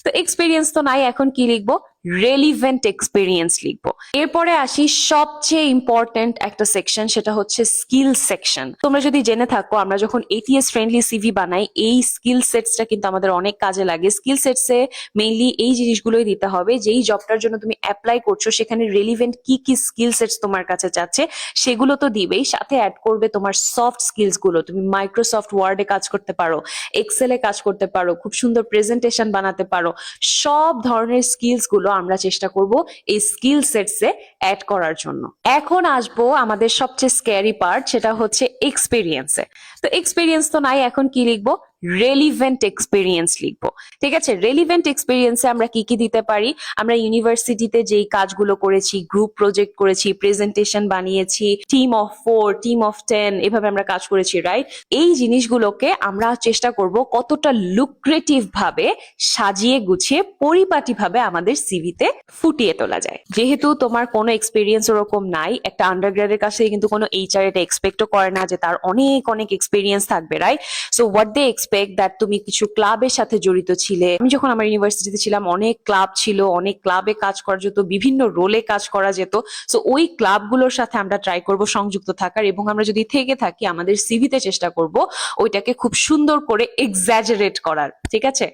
তো এক্সপিরিয়েন্স তো নাই, এখন কি লিখবো? রেলিভেন্ট এক্সপিরিয়েন্স লিখবো। এরপরে আসি সবচেয়ে ইম্পর্টেন্ট একটা সেকশন, সেটা হচ্ছে স্কিল সেকশন। তোমরা যদি জেনে থাকো, আমরা যখন এটিএস ফ্রেন্ডলি সিভি বানাই, এই স্কিল সেটসটা কিন্তু আমাদের অনেক কাজে লাগে। স্কিল সেটসে মেইনলি এই জিনিসগুলোই দিতে হবে, যেই জবটার জন্য তুমি অ্যাপ্লাই করছো সেখানে রেলিভেন্ট কি কি স্কিল সেটস তোমার কাছে চাচ্ছে সেগুলো তো দিবেই, সাথে অ্যাড করবে তোমার সফট স্কিলস গুলো। তুমি মাইক্রোসফট ওয়ার্ডে কাজ করতে পারো, এক্সেলে কাজ করতে পারো, খুব সুন্দর প্রেজেন্টেশন বানাতে পারো। সব ধরনের স্কিলস গুলো আমরা চেষ্টা করব এই স্কিল সেটসে অ্যাড করার জন্য। এখন আসবো আমাদের সবচেয়ে স্ক্যারি পার্ট, সেটা হচ্ছে এক্সপিরিয়েন্সে। তো এক্সপিরিয়েন্স তো নাই, এখন কি লিখবো? রেলিভেন্ট এক্সপিরিয়েন্স লিখবো। ঠিক আছে, রেলিভেন্ট এক্সপিরিয়েন্সে আমরা কি কি দিতে পারি? আমরা ইউনিভার্সিটিতে যেই কাজগুলো করেছি, গ্রুপ প্রজেক্ট করেছি, প্রেজেন্টেশন বানিয়েছি, টিম অফ 4, টিম অফ 10, এভাবে আমরা কাজ করেছি, রাইট? এই জিনিসগুলোকে আমরা চেষ্টা করব কতটা লুক্রেটিভ ভাবে সাজিয়ে গুছিয়ে পরিপাটি ভাবে আমাদের সিভিতে ফুটিয়ে তোলা যায়। যেহেতু তোমার কোনো এক্সপিরিয়েন্স ওরকম নাই, একটা আন্ডারগ্রেডের কাছে কিন্তু কোনো এইচআর এটা এক্সপেক্টও করে না যে তার অনেক অনেক এক্সপিরিয়েন্স থাকবে, right? So what they expect that তুমি কিছু ক্লাবের সাথে জড়িত ছিলে। আমি যখন আমার ইউনিভার্সিটিতে ছিলাম, অনেক ক্লাব ছিল, অনেক ক্লাবে কাজ করা যেত, বিভিন্ন রোলে কাজ করা যেত। সো ওই ক্লাবগুলোর সাথে আমরা ট্রাই করব সংযুক্ত থাকার, এবং আমরা যদি থেকে থাকি আমাদের সিভিতে চেষ্টা করব ওইটাকে খুব সুন্দর করে এক্সাজারেট করার। ঠিক আছে?